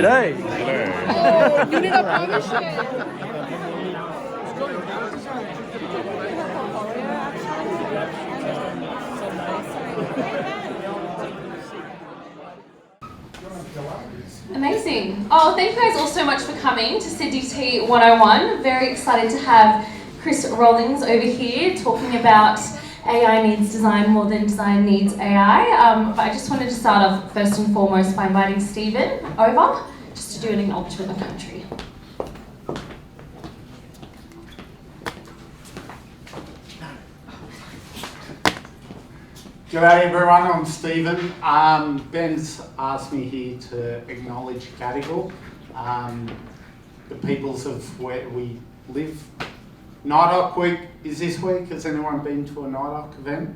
G'day. Oh, you need a partnership. Amazing. Oh, thank you guys all so much for coming to SydDT 101. Very excited to have Chris Rawlings over here talking about AI needs design more than design needs AI. But I just wanted to start off first and foremost by inviting Stephen over just to do an acknowledgement of country. G'day everyone, I'm Stephen. Ben's asked me here to acknowledge Gadigal, the peoples of where we live. NAIDOC week is this week. Has anyone been to a NAIDOC event?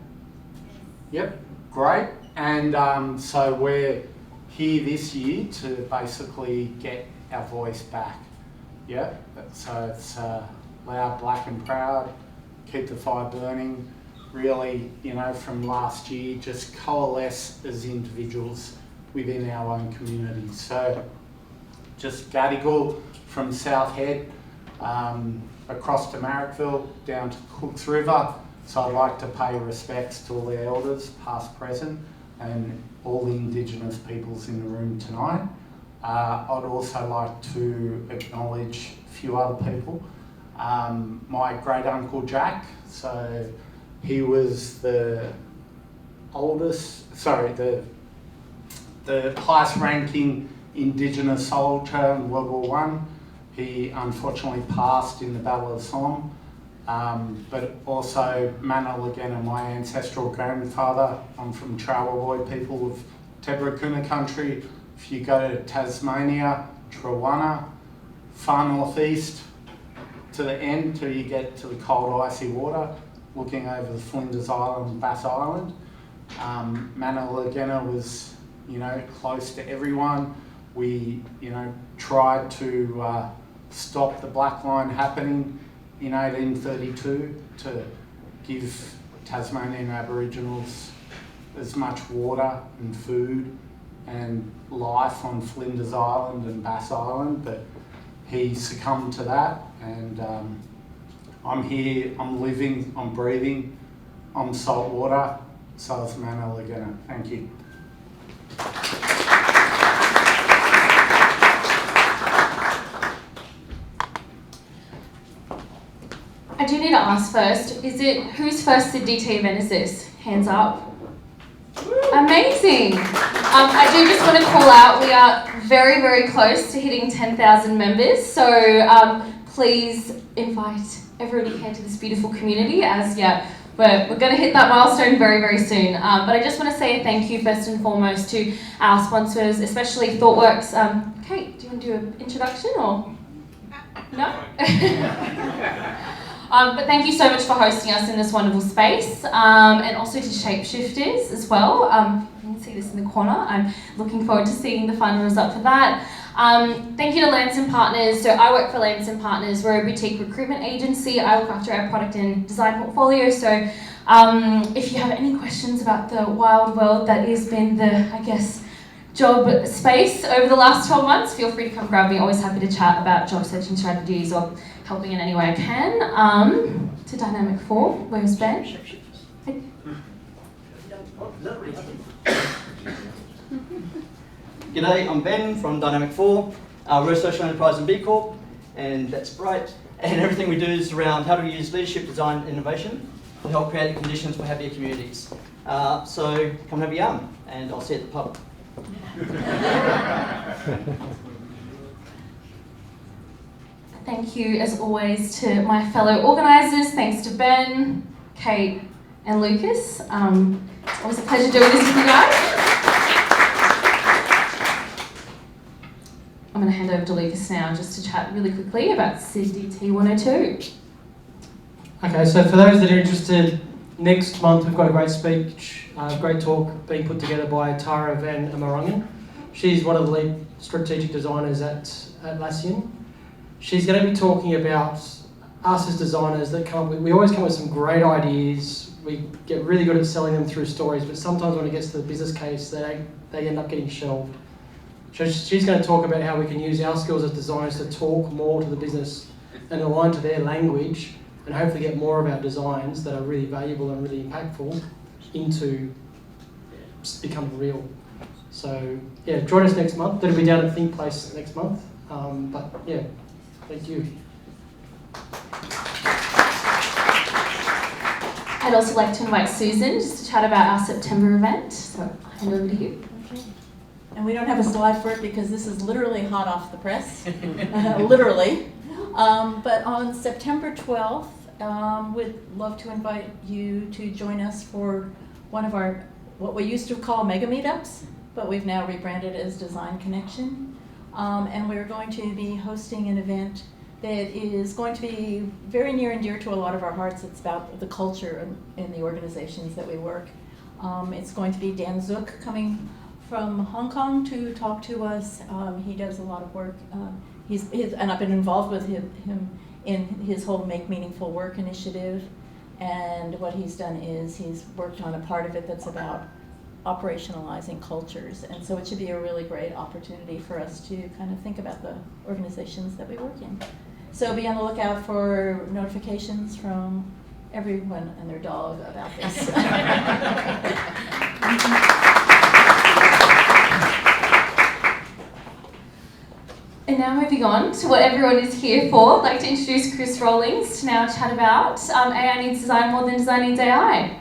Yep, great. And so we're here this year to basically get our voice back. Yeah, so it's loud, black and proud, keep the fire burning. Really, you know, from last year, just coalesce as individuals within our own community. So just Gadigal from South Head, across to Marrickville, down to Cooks River. So I'd like to pay respects to all the elders, past, present, and all the Indigenous peoples in the room tonight. I'd also like to acknowledge a few other people. My great uncle Jack, so he was the highest ranking Indigenous soldier in World War One. He unfortunately passed in the Battle of Somme. But also Manalaguena, my ancestral grandfather. I'm from Trawawoy people of Tebrakuna country. If you go to Tasmania, Trawana, far northeast to the end till you get to the cold icy water, looking over the Flinders Island and Bass Island. Manalaguena was, you know, close to everyone. We, you know, tried to stop the Black Line happening in 1832 to give Tasmanian Aboriginals as much water and food and life on Flinders Island and Bass Island, but he succumbed to that, and I'm here, I'm living, I'm breathing, I'm salt water, so is Manalaguena. Thank you. I do need to ask first, whose first SydDT event is this? Hands up. Amazing. I do just want to call out, we are very, very close to hitting 10,000 members, so please invite everyone you can to this beautiful community, as we're going to hit that milestone very, very soon. But I just want to say a thank you first and foremost to our sponsors, especially ThoughtWorks. Kate, do you want to do an introduction or? No? But thank you so much for hosting us in this wonderful space, and also to Sh8peshifters as well. You can see this in the corner. I'm looking forward to seeing the final result for that. Thank you to Lamson Partners. So I work for Lamson Partners. We're a boutique recruitment agency. I look after our product and design portfolio. So if you have any questions about the wild world that has been the, I guess, job space over the last 12 months, feel free to come grab me. Always happy to chat about job searching strategies or helping in any way I can. To Dynamic 4, where's Ben? G'day, I'm Ben from Dynamic 4. We're a social enterprise and B Corp, and that's bright. And everything we do is around how do we use leadership, design, and innovation to help create the conditions for happier communities. So come have a yarn, and I'll see you at the pub. Thank you, as always, to my fellow organisers. Thanks to Ben, Kate, and Lucas. It's always a pleasure doing this with you guys. I'm going to hand over to Lucas now just to chat really quickly about SydDT 102. Okay, so for those that are interested, next month we've got a great speech, great talk being put together by Tara van Amerongen. She's one of the lead strategic designers at Atlassian. She's going to be talking about us as designers that come up with, we always come up with some great ideas, we get really good at selling them through stories, but sometimes when it gets to the business case, they end up getting shelved. So she's going to talk about how we can use our skills as designers to talk more to the business and align to their language, and hopefully get more of our designs that are really valuable and really impactful into becoming real. So yeah, join us next month. It'll be down at Think Place next month. But yeah, thank you. I'd also like to invite Susan just to chat about our September event. So I'll hand over to you. Okay. And we don't have a slide for it because this is literally hot off the press, literally. But on September 12th, we'd love to invite you to join us for one of our, what we used to call mega meetups, but we've now rebranded as Design Connection. And we're going to be hosting an event that is going to be very near and dear to a lot of our hearts. It's about the culture in the organizations that we work. It's going to be Dan Zook coming from Hong Kong to talk to us. He does a lot of work. And I've been involved with him in his whole Make Meaningful Work initiative. And what he's done is he's worked on a part of it that's about operationalizing cultures. And so it should be a really great opportunity for us to kind of think about the organizations that we work in. So be on the lookout for notifications from everyone and their dog about this. And now moving on to what everyone is here for, I'd like to introduce Chris Rawlings to now chat about AI needs design more than design needs AI.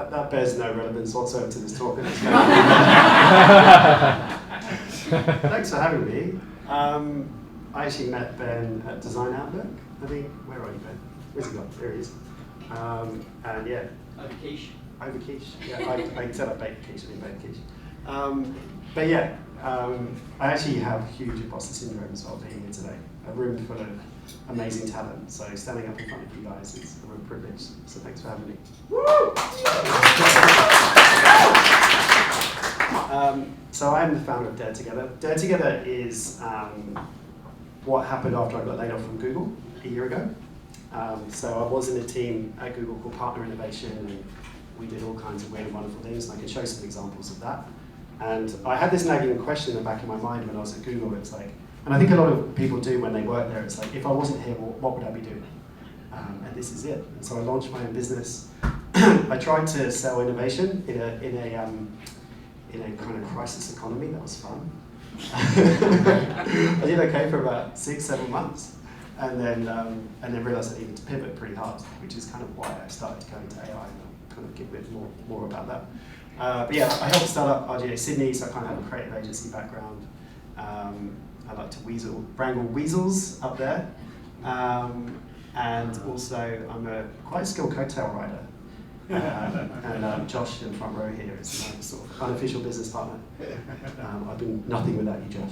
That bears no relevance whatsoever to this talk. Thanks for having me. I actually met Ben at Design Outlook. I think, where are you, Ben? Where's he gone? There he is. And yeah. Over quiche. Over quiche. Yeah, I said I baked quiche, I didn't bake quiche. But yeah, I actually have huge imposter syndrome as well being here today. A room full of amazing talent. So standing up in front of you guys is a real privilege. So thanks for having me. Woo! So I am the founder of Dare Together. Dare Together is what happened after I got laid off from Google a year ago. So I was in a team at Google called Partner Innovation, and we did all kinds of weird and wonderful things, and I can show some examples of that. And I had this nagging question in the back of my mind when I was at Google. It's like, and I think a lot of people do when they work there, it's like, if I wasn't here, what would I be doing? And this is it. And so I launched my own business. I tried to sell innovation in a kind of crisis economy. That was fun. I did okay for about 6-7 months, and then realized I needed to pivot pretty hard, which is kind of why I started going to AI, and I'll kind of give a bit more about that. But yeah, I helped start up RGA Sydney, so I kind of have a creative agency background. I like to wrangle weasels up there, and also I'm a quite skilled coattail rider. And Josh in the front row here is my sort of unofficial business partner. I've been nothing without you, Josh.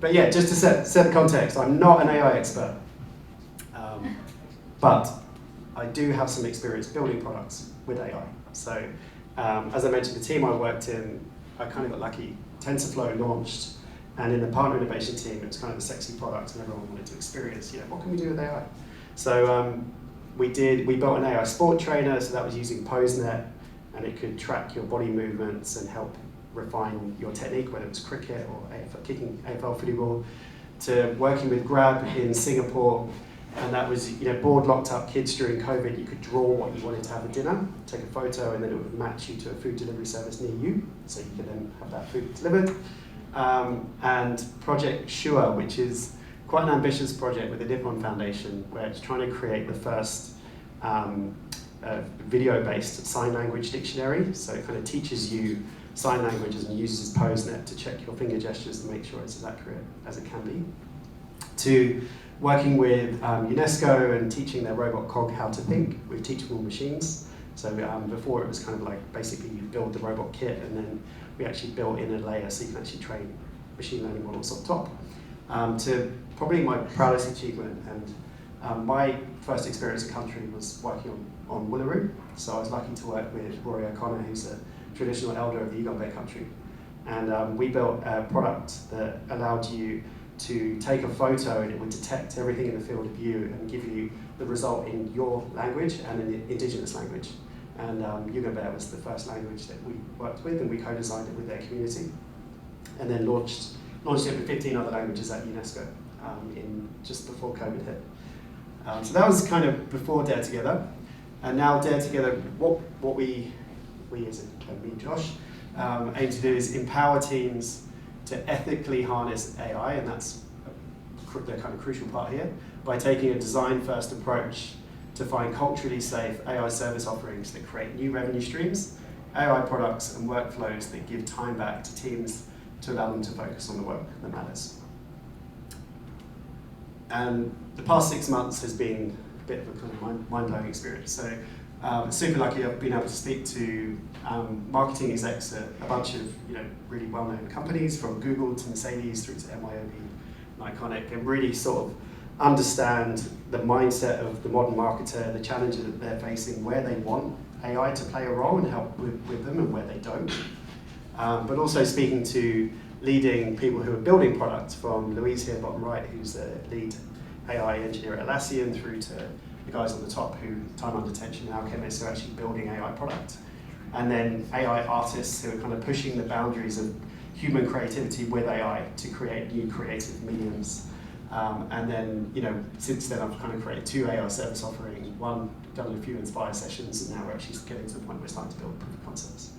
But yeah, just to set the context, I'm not an AI expert, but I do have some experience building products with AI. So as I mentioned, the team I worked in, I kind of got lucky. TensorFlow launched, and in the partner innovation team, it was kind of a sexy product, and everyone wanted to experience, what can we do with AI? So we built an AI sport trainer, so that was using PoseNet, and it could track your body movements and help refine your technique, whether it was cricket or kicking AFL footy ball, to working with Grab in Singapore, and that was board locked up kids during COVID. You could draw what you wanted to have for dinner, take a photo, and then it would match you to a food delivery service near you, so you could then have that food delivered. And Project Sh8peshifters, which is quite an ambitious project with the Nippon Foundation, where it's trying to create the first video-based sign language dictionary. So it kind of teaches you sign languages and uses PoseNet to check your finger gestures and make sure it's as accurate as it can be. To working with UNESCO and teaching their robot cog how to think with teachable machines. So before it was kind of like basically you build the robot kit and then we actually built in a layer so you can actually train machine learning models on top. To probably my proudest achievement, and my first experience in country was working on Woolaroo. So I was lucky to work with Rory O'Connor, who's a traditional elder of the Yugambeh country. And we built a product that allowed you to take a photo and it would detect everything in the field of view and give you the result in your language and in the indigenous language. And Yugambeh was the first language that we worked with, and we co-designed it with their community. And then launched it with 15 other languages at UNESCO in just before COVID hit. So that was kind of before Dare Together. And now Dare Together, what we as me and Josh, aim to do is empower teams to ethically harness AI, and that's the kind of crucial part here, by taking a design-first approach to find culturally safe AI service offerings that create new revenue streams, AI products and workflows that give time back to teams to allow them to focus on the work that matters. And the past 6 months has been a bit of a kind of mind-blowing experience. So super lucky I've been able to speak to marketing execs at a bunch of really well-known companies, from Google to Mercedes through to MYOB and Iconic, and really sort of understand the mindset of the modern marketer, the challenges that they're facing, where they want AI to play a role and help with them, and where they don't. But also speaking to leading people who are building products, from Louise here, bottom right, who's the lead AI engineer at Atlassian, through to the guys on the top who, time under tension, and alchemists who are actually building AI product. And then AI artists who are kind of pushing the boundaries of human creativity with AI to create new creative mediums. And then, since then I've kind of created 2 AI service offerings, one done a few Inspire sessions, and now we're actually getting to the point where we're starting to build proof of concepts.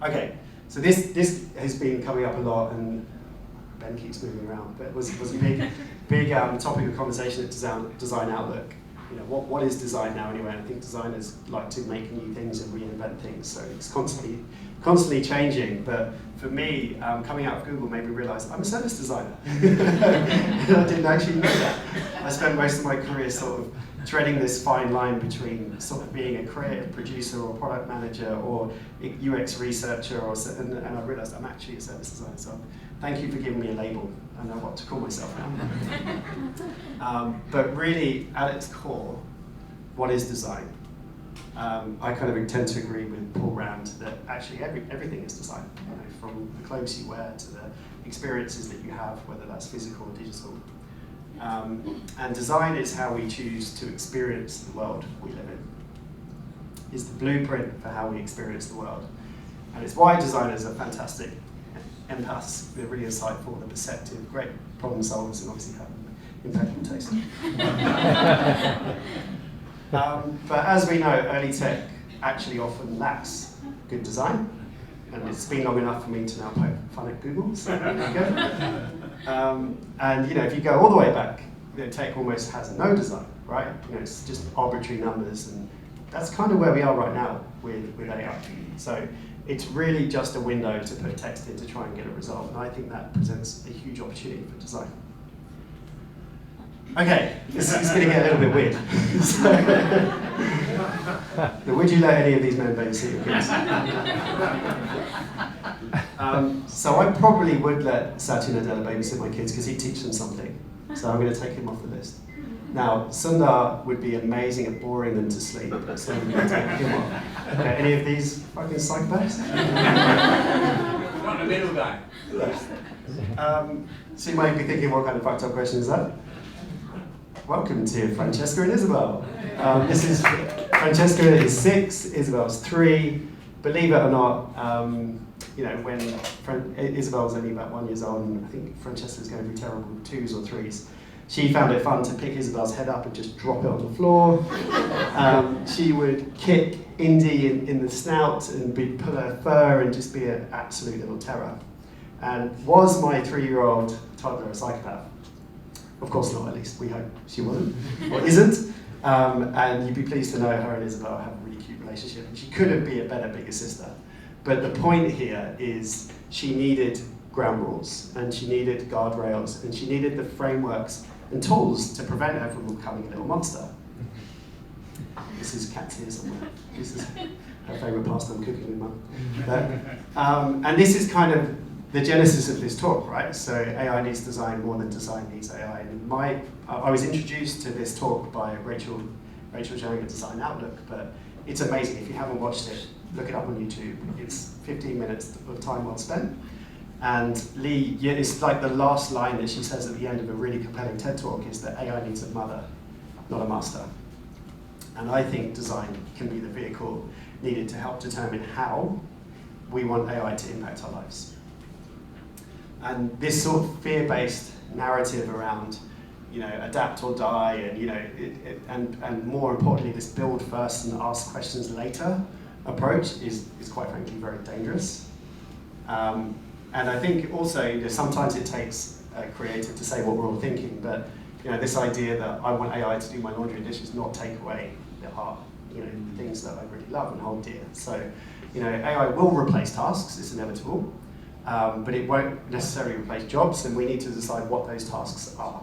Okay, so this has been coming up a lot, and Ben keeps moving around, but it was a big topic of conversation at Design Outlook. What is design now anyway? And I think designers like to make new things and reinvent things, so it's constantly changing. But for me, coming out of Google made me realize I'm a service designer. And I didn't actually know that. I spent most of my career sort of treading this fine line between sort of being a creative producer or product manager or UX researcher, and I realized I'm actually a service designer. So thank you for giving me a label. I know what to call myself now. But really, at its core, what is design? I kind of tend to agree with Paul Rand that actually everything is design, from the clothes you wear to the experiences that you have, whether that's physical or digital. And design is how we choose to experience the world we live in. It's the blueprint for how we experience the world. And it's why designers are fantastic empaths. They're really insightful, they're perceptive, great problem solvers, and obviously have impeccable taste. But as we know, early tech actually often lacks good design. And it's been long enough for me to now poke fun at Google, so there you go. And if you go all the way back, tech almost has no design, right? It's just arbitrary numbers, and that's kind of where we are right now with AI. So it's really just a window to put text in to try and get a result, and I think that presents a huge opportunity for design. Okay, this is going to get a little bit weird. So, would you let any of these men babysit your kids? So I probably would let Satya Nadella babysit my kids because he'd teach them something. So I'm going to take him off the list. Now, Sundar would be amazing at boring them to sleep, so I'm going to take him off. Okay, any of these fucking psychopaths? Not the middle guy. So you might be thinking, what kind of fucked up question is that? Welcome to Francesca and Isabel. This is Francesca is 6, Isabel's 3. Believe it or not, when Isabel was only about 1 year old, and I think Francesca's going through terrible 2s or 3s. She found it fun to pick Isabel's head up and just drop it on the floor. She would kick Indy in the snout and pull her fur and just be an absolute little terror. And was my 3-year-old toddler a psychopath? Of course not, at least we hope she wasn't, or isn't. And you'd be pleased to know her and Isabel have a really cute relationship, and she couldn't be a better bigger sister. But the point here is she needed ground rules, and she needed guardrails, and she needed the frameworks and tools to prevent her from becoming a little monster. This is cat's ear somewhere. her favourite pastime, cooking with mum. And this is kind of the genesis of this talk, right? So AI needs design more than design needs AI. And I was introduced to this talk by Rachel Zhang at Design Outlook, but it's amazing. If you haven't watched it, look it up on YouTube. It's 15 minutes of time well spent. And Lee, it's like the last line that she says at the end of a really compelling TED talk is that AI needs a mother, not a master. And I think design can be the vehicle needed to help determine how we want AI to impact our lives. And this sort of fear-based narrative around, adapt or die, and and more importantly, this build first and ask questions later approach is quite frankly very dangerous. And I think also sometimes it takes a creative to say what we're all thinking, but this idea that I want AI to do my laundry and dishes, not take away the heart, the things that I really love and hold dear. So, AI will replace tasks, it's inevitable, but it won't necessarily replace jobs, and we need to decide what those tasks are,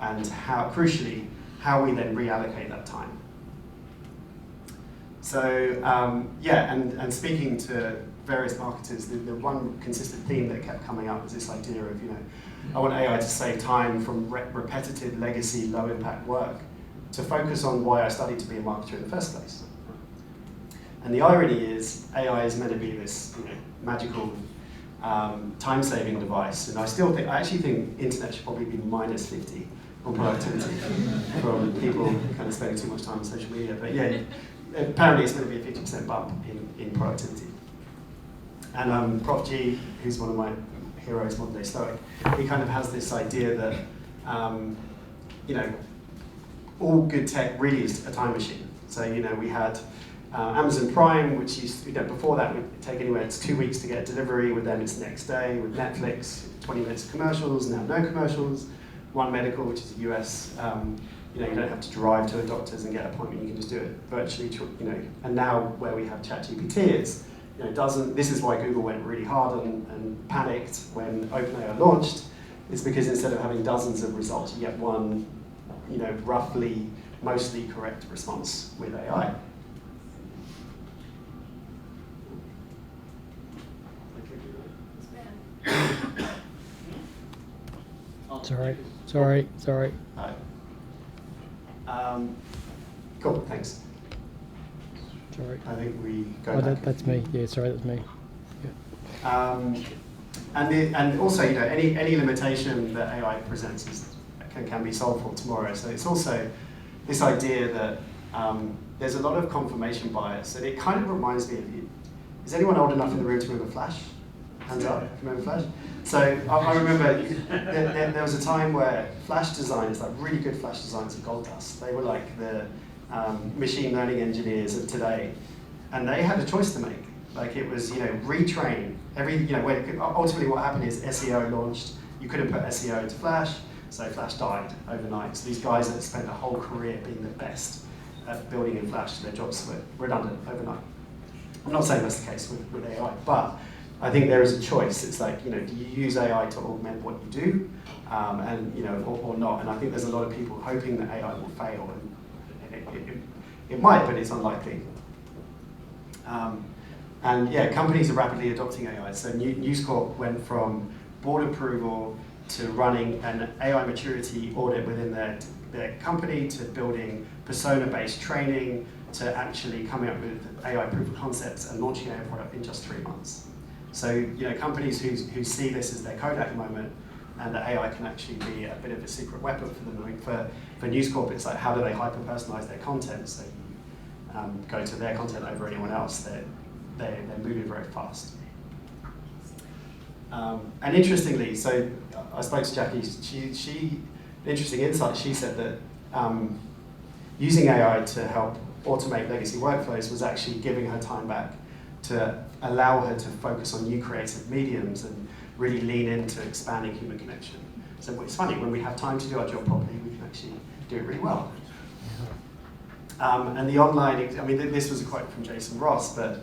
and crucially, how we then reallocate that time. So, and speaking to various marketers, the one consistent theme that kept coming up was this idea of, I want AI to save time from repetitive, legacy, low-impact work to focus on why I studied to be a marketer in the first place. And the irony is, AI is meant to be this, magical time-saving device, and I actually think internet should probably be -50 on productivity from people kind of spending too much time on social media. But yeah, apparently it's going to be a 50% bump in productivity. And Prof G, who's one of my heroes, modern day Stoic, he kind of has this idea that, all good tech really is a time machine. So, we had Amazon Prime, which before that would take anywhere, it's 2 weeks to get delivery, with them it's next day. With Netflix, 20 minutes of commercials, now no commercials. One Medical, which is US, you don't have to drive to a doctor's and get an appointment, you can just do it virtually, and now where we have ChatGPT, it's, this is why Google went really hard and panicked when OpenAI launched, is because instead of having dozens of results, you get one, roughly, mostly correct response with AI. Sorry. Hi. Cool, thanks. Sorry. I think we go Oh, back. that's me. Yeah, sorry, that's me. And also, any limitation that AI presents can be solved for tomorrow. So it's also this idea that there's a lot of confirmation bias, and it kind of reminds me of is anyone old enough in the room to remember Flash? Hands up, remember Flash? So I remember there was a time where Flash designers, like really good Flash designers of gold dust, they were like the machine learning engineers of today, and they had a choice to make. Like it was, retrain ultimately what happened is SEO launched. You couldn't put SEO into Flash, so Flash died overnight. So these guys that spent a whole career being the best at building in Flash, their jobs were redundant overnight. I'm not saying that's the case with AI, but I think there is a choice. It's like, do you use AI to augment what you do, or not? And I think there's a lot of people hoping that AI will fail, and it might, but it's unlikely. And yeah, companies are rapidly adopting AI. So News Corp went from board approval to running an AI maturity audit within their company, to building persona-based training, to actually coming up with AI proof of concepts and launching an AI product in just 3 months. So companies who see this as their Kodak moment, and that AI can actually be a bit of a secret weapon for them. I mean, for News Corp, it's like, how do they hyper-personalize their content? So you go to their content over anyone else. They're moving very fast. And interestingly, so I spoke to Jackie, interesting insight, she said that using AI to help automate legacy workflows was actually giving her time back to allow her to focus on new creative mediums and really lean into expanding human connection. So it's funny, when we have time to do our job properly, we can actually do it really well. And the online, this was a quote from Jason Ross, but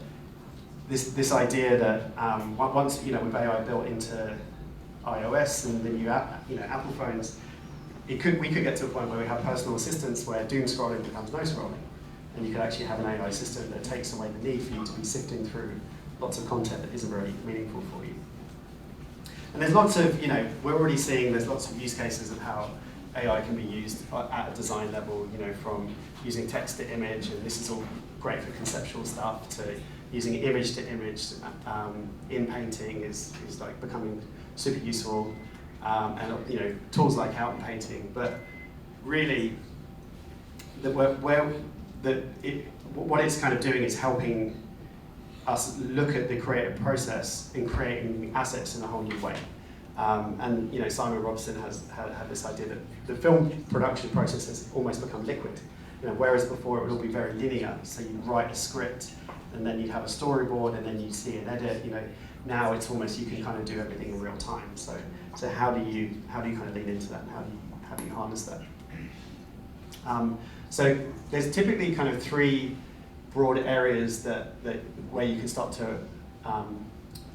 this idea that once, with AI built into iOS and the new Apple phones, we could get to a point where we have personal assistants where doom scrolling becomes no scrolling. and you could actually have an AI system that takes away the need for you to be sifting through lots of content that isn't very meaningful for you. And there's lots of, we're already seeing there's lots of use cases of how AI can be used at a design level, from using text to image, and this is all great for conceptual stuff, to using image to image in painting is like becoming super useful, and tools like out painting. But really, what it's kind of doing is helping us look at the creative process in creating assets in a whole new way. And Simon Robson has had this idea that the film production process has almost become liquid. Whereas before it would all be very linear, so you'd write a script and then you'd have a storyboard and then you'd see an edit. Now it's almost, you can kind of do everything in real time. So how do you kind of lean into that, and how do you harness that? So there's typically kind of three broad areas that where you can start to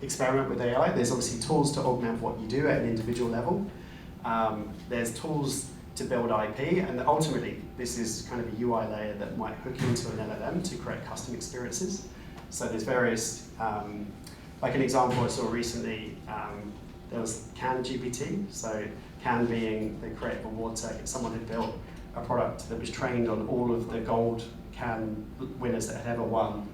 experiment with AI. There's obviously tools to augment what you do at an individual level. There's tools to build IP, and ultimately this is kind of a UI layer that might hook into an LLM to create custom experiences. So there's various, like an example I saw recently, there was CanGPT. So Can being the creative award circuit, someone had built a product that was trained on all of the gold Can winners that had ever won,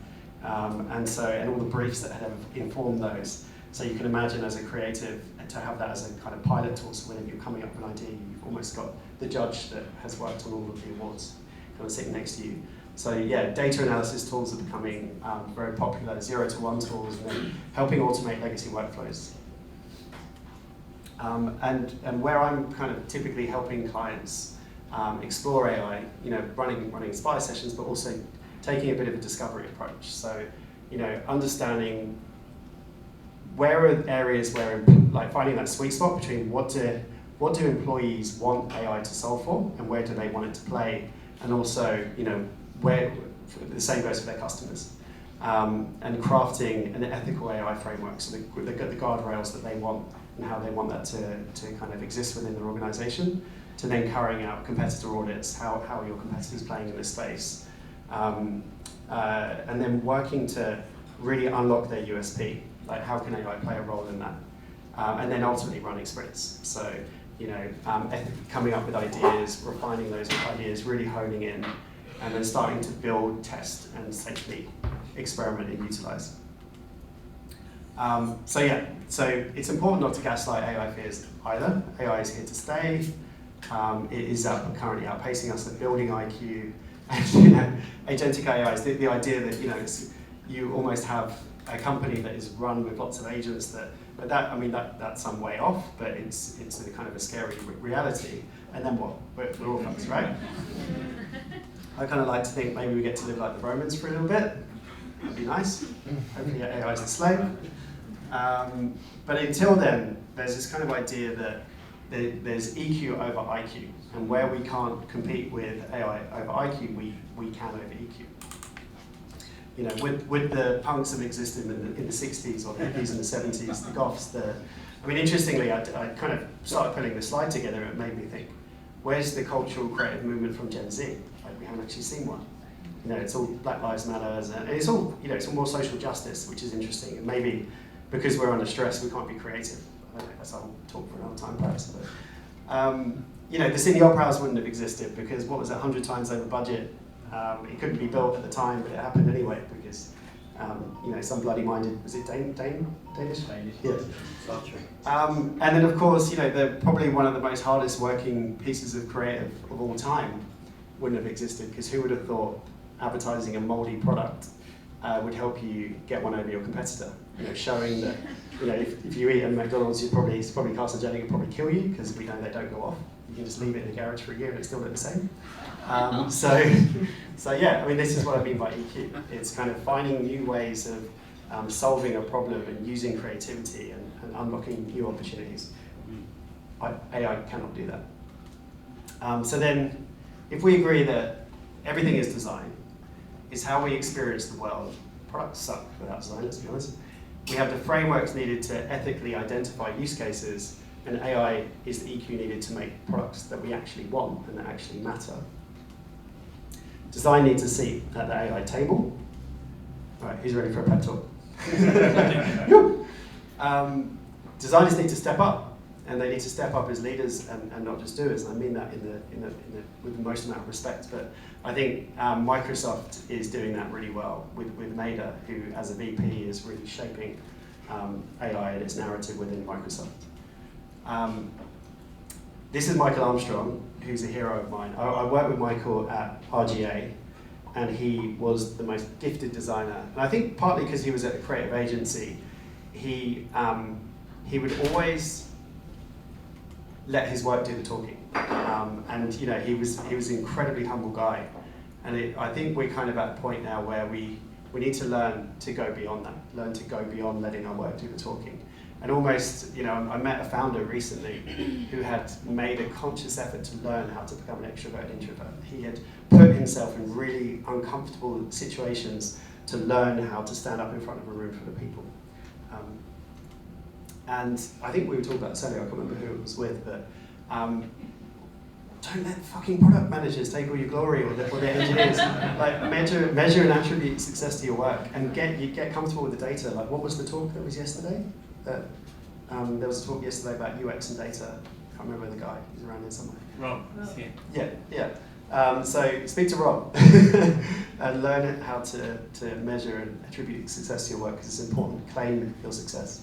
and all the briefs that had ever informed those. So you can imagine as a creative to have that as a kind of pilot tool, so whenever you're coming up with an idea, you've almost got the judge that has worked on all of the awards kind of sitting next to you. So yeah, data analysis tools are becoming very popular, 0-to-1 tools, and then helping automate legacy workflows. And where I'm kind of typically helping clients explore AI, running Inspire sessions, but also taking a bit of a discovery approach. So, understanding where are areas where, like finding that sweet spot between what do employees want AI to solve for, and where do they want it to play, and also, where the same goes for their customers, and crafting an ethical AI framework, so the guardrails that they want and how they want that to kind of exist within their organization, to then carrying out competitor audits, how are your competitors playing in this space, and then working to really unlock their USP, like how can AI play a role in that, and then ultimately running sprints. So, coming up with ideas, refining those ideas, really honing in, and then starting to build, test, and safely experiment and utilize. So it's important not to gaslight AI fears either. AI is here to stay. It is currently outpacing us at building IQ, and agentic AI is the idea that you almost have a company that is run with lots of agents that's some way off, but it's a kind of a scary reality. And then what? We're all fucked, right? I kind of like to think maybe we get to live like the Romans for a little bit. That'd be nice. Hopefully AI is the slave. But until then, there's this kind of idea that there's EQ over IQ, and where we can't compete with AI over IQ, we can over EQ. With the punks that existed in the 60s or the hippies in the 70s, the goths, interestingly, I kind of started putting the slide together, and it made me think, where's the cultural creative movement from Gen Z? Like, we haven't actually seen one. It's all Black Lives Matter, and it's all, it's all more social justice, which is interesting. And maybe because we're under stress, we can't be creative. I don't know, that's I'll talk for another time perhaps. But, the Sydney Opera House wouldn't have existed because, what was it, 100 times over budget? It couldn't be built at the time, but it happened anyway because, some bloody-minded, was it Danish? Yeah. And then, of course, probably one of the most hardest working pieces of creative of all time wouldn't have existed, because who would have thought advertising a moldy product would help you get one over your competitor? Showing that, if you eat at McDonald's, it's probably carcinogenic, it'll probably kill you, because we know they don't go off. You can just leave it in the garage for a year and it still look the same. So yeah, this is what I mean by EQ. It's kind of finding new ways of solving a problem and using creativity and unlocking new opportunities. AI cannot do that. So then, if we agree that everything is design, is how we experience the world. Products suck without design, let's be honest. We have the frameworks needed to ethically identify use cases, and AI is the EQ needed to make products that we actually want and that actually matter. design needs a seat at the AI table. All right, who's ready for a pep talk? Designers need to step up, and they need to step up as leaders and not just doers. And I mean that with the most amount of respect. But I think Microsoft is doing that really well with Maida, who as a VP is really shaping AI and its narrative within Microsoft. This is Michael Armstrong, who's a hero of mine. I worked with Michael at RGA, and he was the most gifted designer. And I think partly because he was at a creative agency, he would always let his work do the talking. And you know, he was an incredibly humble guy. And I think we're kind of at a point now where we need to learn to go beyond that, learn to go beyond letting our work do the talking. And almost, you know, I met a founder recently who had made a conscious effort to learn how to become an extrovert and introvert. He had put himself in really uncomfortable situations to learn how to stand up in front of a room full of people. And I think we were talking about this earlier, I can't remember who it was with, but don't let fucking product managers take all your glory or their engineers. Like measure and attribute success to your work and get comfortable with the data. Like, what was the talk that was yesterday? There was a talk yesterday about UX and data. I can't remember the guy. He's around here somewhere. Rob. Yeah. So speak to Rob and learn how to measure and attribute success to your work, because it's important. Claim your success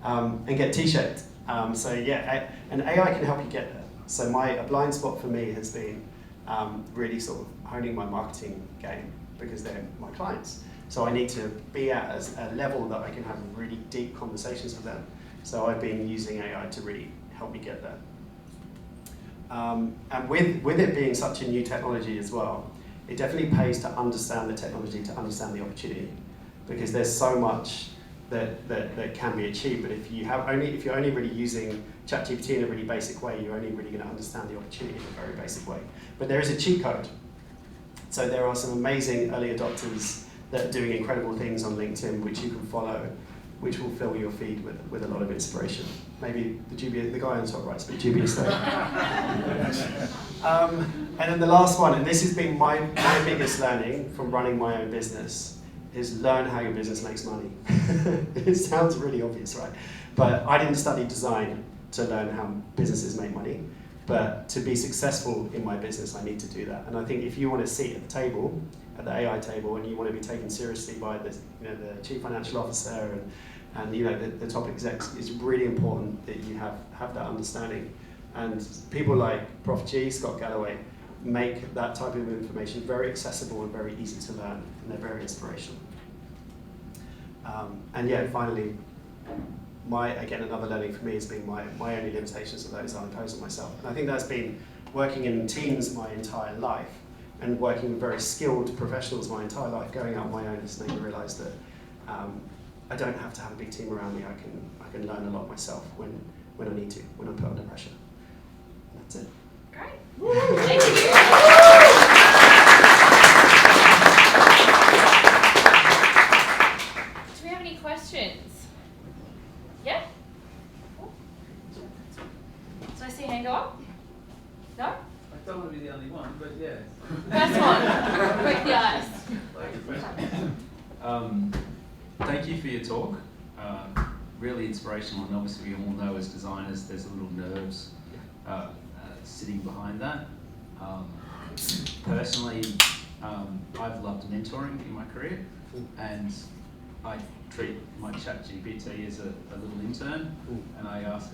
and get T-shaped. So yeah, and AI can help you get there. So a blind spot for me has been really sort of honing my marketing game, because they're my clients. So I need to be at a level that I can have really deep conversations with them. So I've been using AI to really help me get there. And with it being such a new technology as well, it definitely pays to understand the technology, to understand the opportunity, because there's so much that can be achieved. But if you're only really using ChatGPT in a really basic way, you're only really going to understand the opportunity in a very basic way. But there is a cheat code. So there are some amazing early adopters that are doing incredible things on LinkedIn, which you can follow, which will fill your feed with a lot of inspiration. Maybe the guy on the top right, but dubious though. And then the last one, and this has been my biggest learning from running my own business, is learn how your business makes money. It sounds really obvious, right? But I didn't study design to learn how businesses make money. But to be successful in my business, I need to do that. And I think if you want to sit at the table, at the AI table, and you want to be taken seriously by the chief financial officer and the top execs, it's really important that you have that understanding. And people like Prof G, Scott Galloway, make that type of information very accessible and very easy to learn, and they're very inspirational. And yeah, finally, another learning for me has been my only limitations are those I impose on myself. And I think that's been working in teams my entire life, and working with very skilled professionals my entire life. Going out on my own has made me realise that I don't have to have a big team around me. I can learn a lot myself when I need to, when I'm put under pressure. That's it. Great. Thank you. Do we have any questions? Yeah? Did I see a hand go up? No? I don't want to be the only one, but yeah. First one. Break the ice. Thank you for your talk. Really inspirational, and obviously we all know as designers there's a little nerves sitting behind that. Personally, I've loved mentoring in my career, and I treat my ChatGPT as a little intern, and I ask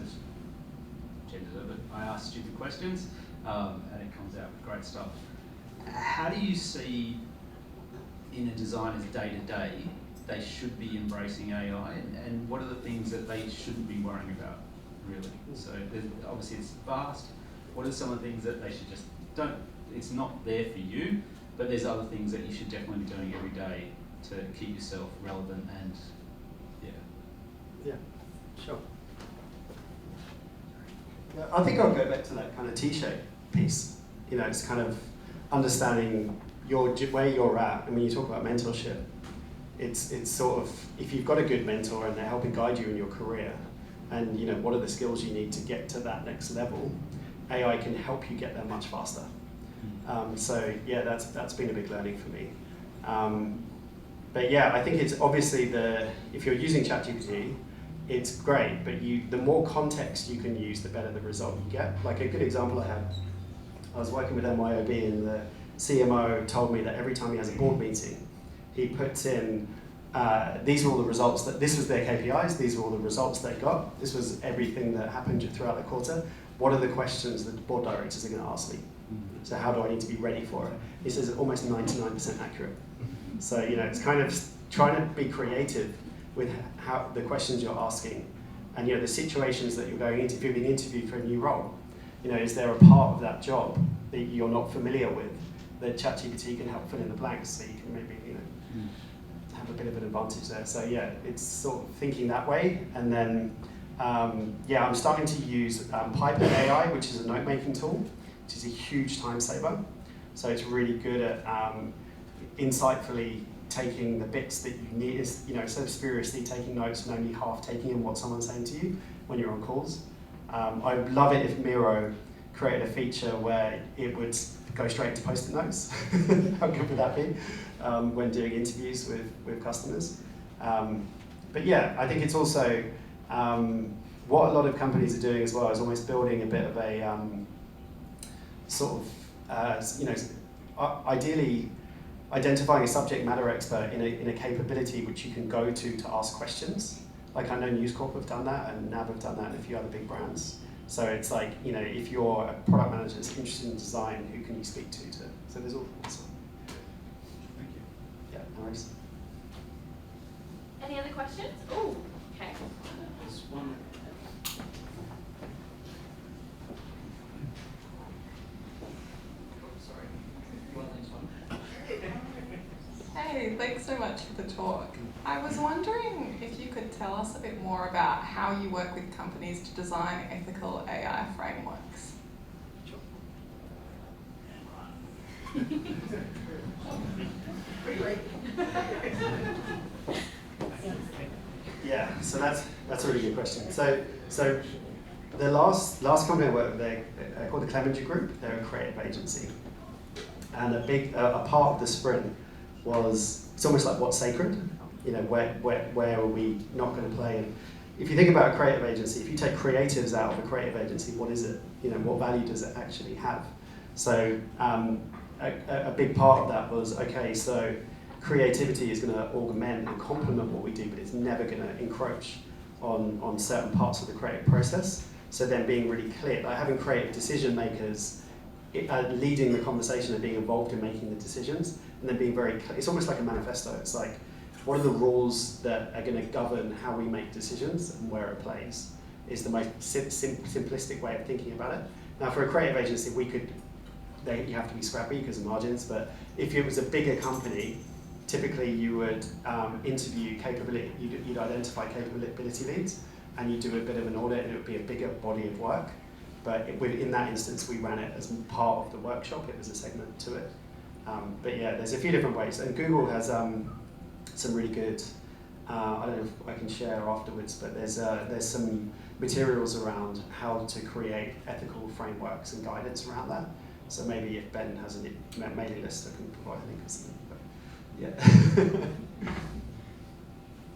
stupid questions, and it comes out with great stuff. How do you see in a designer's day-to-day they should be embracing AI, and what are the things that they shouldn't be worrying about, really? So obviously it's vast. What are some of the things that they should just it's not there for you, but there's other things that you should definitely be doing every day to keep yourself relevant and, Yeah, sure. Yeah, I think I'll go back to that kind of T-shape piece. It's kind of understanding where you're at. And when you talk about mentorship, it's sort of, if you've got a good mentor and they're helping guide you in your career, and what are the skills you need to get to that next level, AI can help you get there much faster. So yeah, that's been a big learning for me. But yeah, I think it's obviously if you're using ChatGPT, it's great, but the more context you can use, the better the result you get. Like a good example I was working with MYOB, and the CMO told me that every time he has a board meeting, he puts in, these are all the results this was their KPIs, these are all the results they got, this was everything that happened throughout the quarter. What are the questions that the board directors are going to ask me? So how do I need to be ready for it? He says it's almost 99% accurate. So, it's kind of trying to be creative with how the questions you're asking, and the situations that you're going into. If you're being interviewed for a new role, is there a part of that job that you're not familiar with that ChatGPT can help fill in the blanks, so you can maybe have a bit of an advantage there. So yeah, it's sort of thinking that way, and then I'm starting to use Piper AI, which is a note-making tool, which is a huge time saver. So it's really good at insightfully taking the bits that you need, instead of spuriously taking notes and only half taking in what someone's saying to you when you're on calls. I would love it if Miro created a feature where it would go straight to post-it notes. How good would that be when doing interviews with customers? But yeah, I think it's also what a lot of companies are doing as well is almost building a bit of a ideally identifying a subject matter expert in a capability which you can go to ask questions. Like I know News Corp have done that, and NAB have done that, and a few other big brands. So it's like, if you're a product manager that's interested in design, who can you speak to? So there's all sorts. Thank you. Yeah, no worries. Any other questions? Oh, okay. There's one. Sorry. You want this one? Hey, thanks so much for the talk. I was wondering if you could tell us a bit more about how you work with companies to design ethical AI frameworks. Yeah, so that's a really good question. So the last company I worked with, they're called the Clemenger Group. They're a creative agency, and a part of the sprint was, it's almost like what's sacred. Where are we not going to play? And if you think about a creative agency, if you take creatives out of a creative agency, what is it? What value does it actually have? So a big part of that was, okay, so creativity is going to augment and complement what we do, but it's never going to encroach on certain parts of the creative process. So then being really clear, like having creative decision makers leading the conversation and being involved in making the decisions, and then being very clear. It's almost like a manifesto. It's like, what are the rules that are going to govern how we make decisions and where it plays, is the most simplistic way of thinking about it. Now, for a creative agency, you have to be scrappy because of margins, but if it was a bigger company, typically you would interview capability, you'd identify capability leads, and you'd do a bit of an audit, and it would be a bigger body of work. But in that instance, we ran it as part of the workshop. It was a segment to it. But yeah, there's a few different ways. And Google has some really good, I don't know if I can share afterwards, but there's some materials around how to create ethical frameworks and guidance around that. So maybe if Ben has a mailing list, I can provide a link or something. But yeah.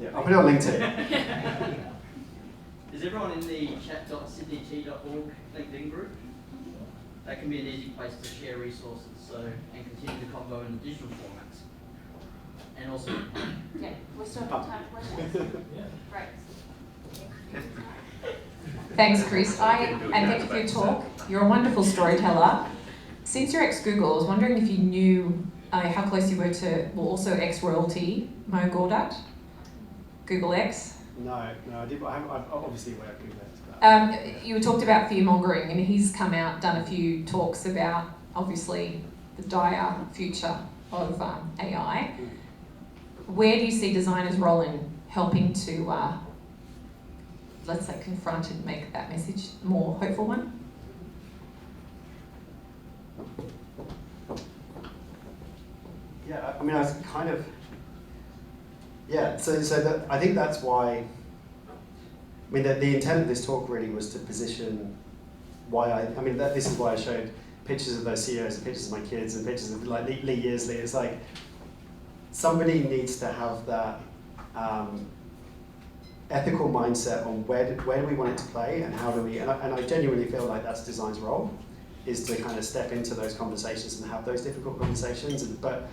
Yeah, I'll put it on LinkedIn. Is everyone in the chat.SydDT.org LinkedIn group? That can be an easy place to share resources and continue the convo in digital formats. And also... Yeah, we still have time for questions? Yeah. Great. Thanks, Chris. And thank you for your talk. You're a wonderful storyteller. Since you're ex-Google, I was wondering if you knew how close you were to, also ex-royalty, Mo Gawdat, Google X. No, I did. I've obviously worked with that. You talked about fear-mongering, and he's come out, done a few talks about, obviously, the dire future of AI. Where do you see designers' role in helping to, let's say, confront and make that message a more hopeful one? Yeah, I mean, I was kind of... Yeah, so I think that's why, I mean, the intent of this talk really was to position why this is why I showed pictures of those CEOs and pictures of my kids and pictures of like Lee Yearsley. It's like somebody needs to have that ethical mindset on where do we want it to play and how do we, and I genuinely feel like that's design's role, is to kind of step into those conversations and have those difficult conversations, and, but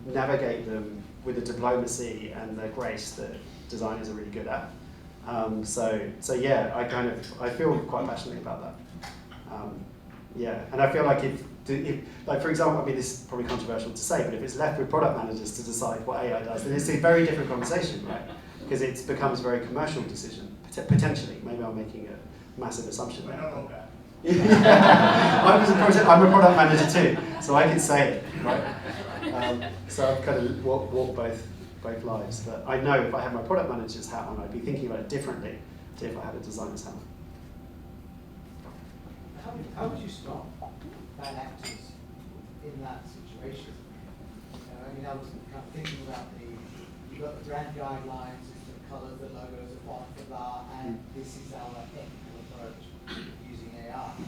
navigate them with the diplomacy and the grace that designers are really good at. So yeah, I feel quite passionately about that. Yeah, and I feel like if, like for example, I mean this is probably controversial to say, but if it's left with product managers to decide what AI does, then it's a very different conversation, right? Because it becomes a very commercial decision, potentially. Maybe I'm making a massive assumption there. I'm a product manager too, so I can say it, right? So I've kind of walked both lives. But I know if I had my product manager's hat on, I'd be thinking about it differently to if I had a designer's hat on. How would you stop bad actors in that situation? I mean, I was kind of thinking about you've got the brand guidelines, it's the colour, the logos, the font, the blah, and this is our ethical approach using AI.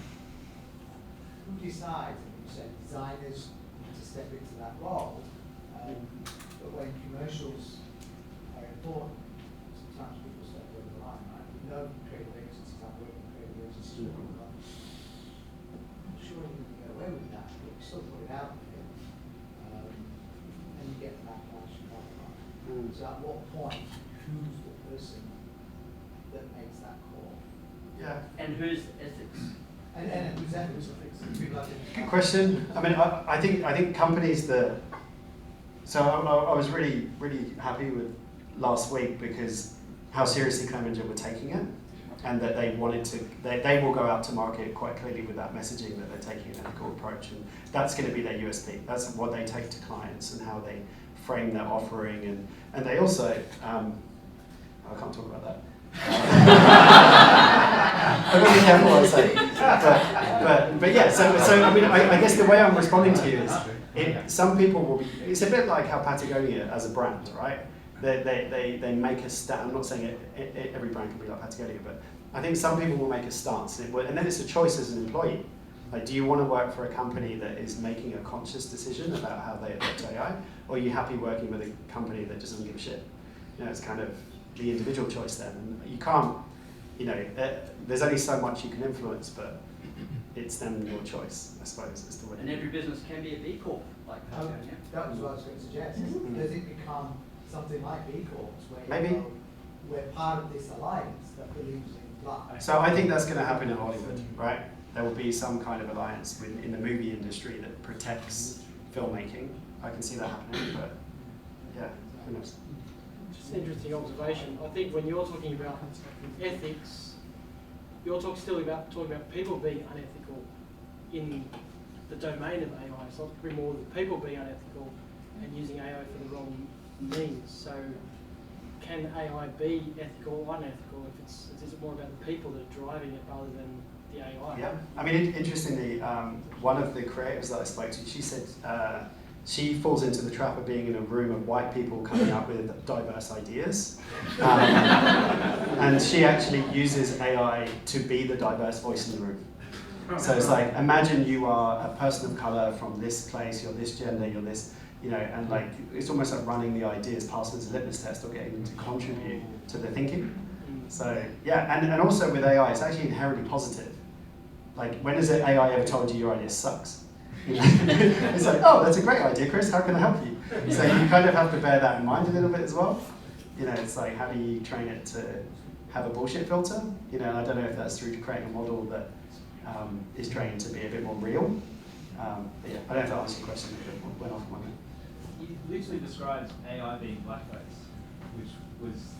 Who decides? You said designers need to step into that role, but when commercials are important, sometimes people step over the line, right? We know creative agencies are working with creative agencies. I'm sure you can get away with that, but we still put it out there, and you get backlash and blah, blah, blah. So at what point, who's the person that makes that call? Yeah. And whose ethics? And whose ethics? Good question. I mean, I think companies that. So I was really happy with last week because how seriously Clemenger were taking it, and that they wanted to. They will go out to market quite clearly with that messaging that they're taking an ethical approach, and that's going to be their USP. That's what they take to clients and how they frame their offering, and they also. I can't talk about that. I've got to be careful what I say. But yeah, so I mean, I guess the way I'm responding to you is, some people will be, it's a bit like how Patagonia as a brand, right? They make a stance. I'm not saying every brand can be like Patagonia, but I think some people will make a stance, and then it's a choice as an employee. Like, do you want to work for a company that is making a conscious decision about how they adopt AI, or are you happy working with a company that just doesn't give a shit? You know, it's kind of the individual choice then. And you can't, you know, there's only so much you can influence, but it's then your choice, I suppose, is the way. And every business can be a B Corp, like that. That was what I was going to suggest. Does it become something like B Corps, where Maybe. you know, we're part of this alliance that believes in blah? So I think that's going to happen in Hollywood, right? There will be some kind of alliance in the movie industry that protects filmmaking. I can see that happening, but yeah, who knows? Just an interesting observation. I think when you're talking about ethics, you're talking about people being unethical in the domain of AI. It's not probably more that people being unethical and using AI for the wrong means. So can AI be ethical or unethical if is it more about the people that are driving it rather than the AI? Yeah, I mean, interestingly, one of the creatives that I spoke to, she said she falls into the trap of being in a room of white people coming up with diverse ideas. And she actually uses AI to be the diverse voice in the room. So it's like, imagine you are a person of color from this place, you're this gender, you're this, you know, and like, it's almost like running the ideas past as a litmus test or getting them to contribute to the thinking. So yeah, and also with AI, it's actually inherently positive. Like, when has AI ever told you your idea sucks? You know? It's like, oh, that's a great idea, Chris, how can I help you? So you kind of have to bear that in mind a little bit as well. You know, it's like, how do you train it to have a bullshit filter? You know, and I don't know if that's through creating a model that is trained to be a bit more real. But yeah, I don't know if that answers your question, it went off my head. You literally described AI being blackface, which was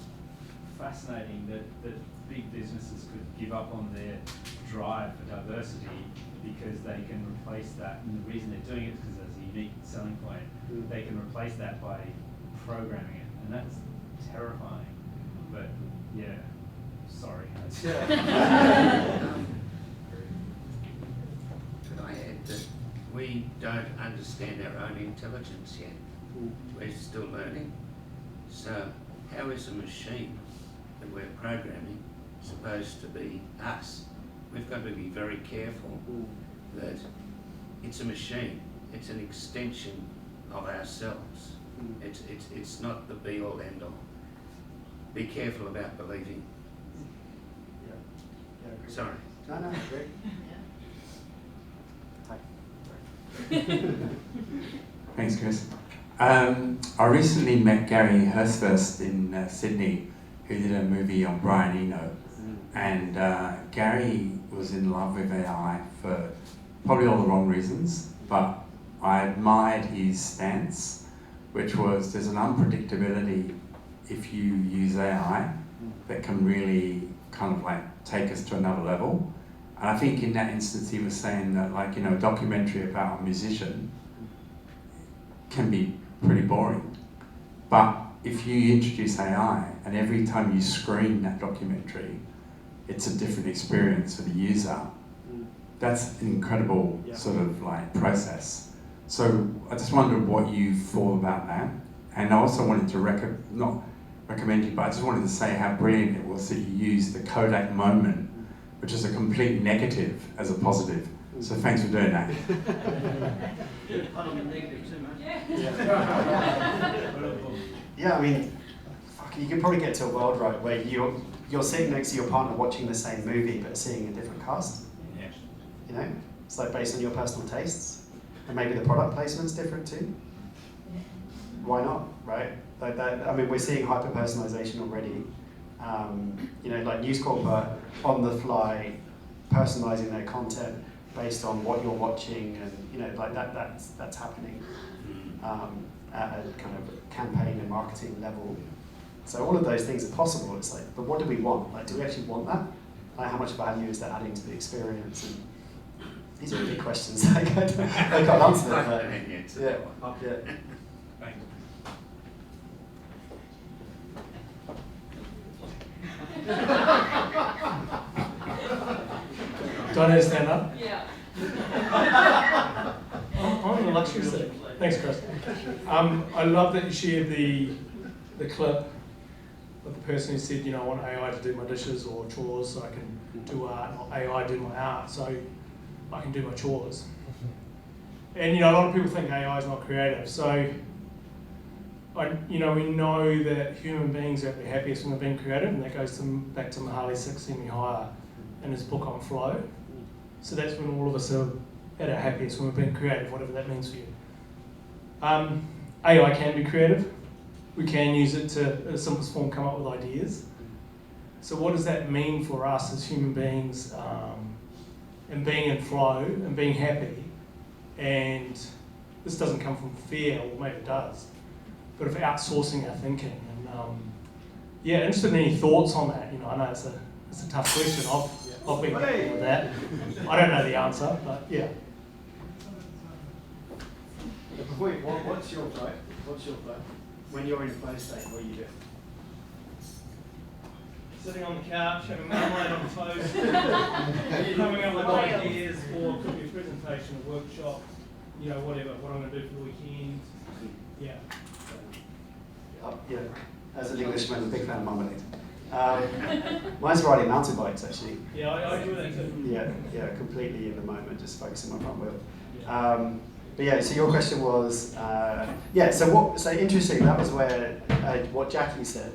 fascinating that big businesses could give up on their drive for diversity because they can replace that, and the reason they're doing it is because there's a unique selling point. They can replace that by programming it, and that's terrifying. But yeah, sorry. Could I add that we don't understand our own intelligence yet. We're still learning. So how is a machine that we're programming supposed to be us? We've got to be very careful that it's a machine. It's an extension of ourselves. It's not the be all end all. Be careful about believing. Yeah, Sorry. No, great. Thanks, Chris. I recently met Gary Hurstfirst in Sydney, who did a movie on Brian Eno. And Gary was in love with AI for probably all the wrong reasons, but I admired his stance, which was there's an unpredictability if you use AI that can really kind of like take us to another level. And I think in that instance he was saying that, like, you know, a documentary about a musician can be pretty boring. But if you introduce AI and every time you screen that documentary, it's a different experience for the user, that's an incredible sort of like process. So I just wondered what you thought about that. And I also wanted to not recommend you, but I just wanted to say how brilliant it was that you used the Kodak moment, which is a complete negative, as a positive. So thanks for doing that. Yeah, I mean, fuck, you could probably get to a world, right, where you're sitting next to your partner watching the same movie but seeing a different cast. Yeah. You know, it's like based on your personal tastes, and maybe the product placement's different too. Why not, right? Like that. I mean, we're seeing hyper personalization already. You know, like News Corp are on the fly personalizing their content based on what you're watching, and you know, like that's happening at a kind of campaign and marketing level. So all of those things are possible. It's like, but what do we want? Like, do we actually want that? Like, how much value is that adding to the experience? And these are big questions. I can't answer them. But yeah. Thanks. Do I need to stand up? Yeah. I'm in the luxury seat. Thanks, Chris. I love that you shared the clip of the person who said, you know, I want AI to do my dishes or chores so I can do art, or AI do my art so I can do my chores. And you know, a lot of people think AI is not creative. So, we know that human beings are at their happiest when they're being creative, and that goes back to Mihaly Csikszentmihalyi in his book on flow. So that's when all of us are at our happiest, when we're being creative, whatever that means for you. AI can be creative. We can use it to, at its simplest form, come up with ideas. So what does that mean for us as human beings, and being in flow and being happy? And this doesn't come from fear, or maybe it does, but of outsourcing our thinking. And interested in any thoughts on that. You know, I know it's a tough question. I've been thinking with that. I don't know the answer, but yeah. Before you, what's your flow? What's your flow? When you're in flow state, what do you do? Sitting on the couch, having marmalade on toast, coming up with ideas, or it could be a presentation, a workshop, you know, whatever, what I'm going to do for the weekend. Yeah. Yeah, as an Englishman, I'm a big fan of marmalade. Mine's riding mountain bikes, actually. Yeah, I do that too. Yeah, completely in the moment, just focusing on my front wheel. But yeah, so your question was, so interesting, that was where, what Jackie said,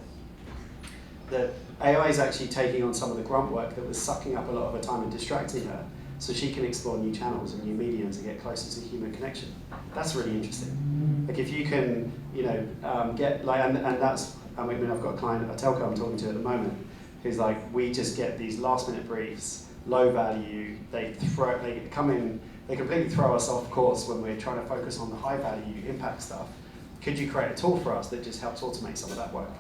that AI is actually taking on some of the grunt work that was sucking up a lot of her time and distracting her, so she can explore new channels and new mediums and get closer to human connection. That's really interesting. Like if you can, get like, and that's, I mean, I've got a client, a telco I'm talking to at the moment, who's like, we just get these last minute briefs, low value, they come in, they completely throw us off course when we're trying to focus on the high value impact stuff. Could you create a tool for us that just helps automate some of that work?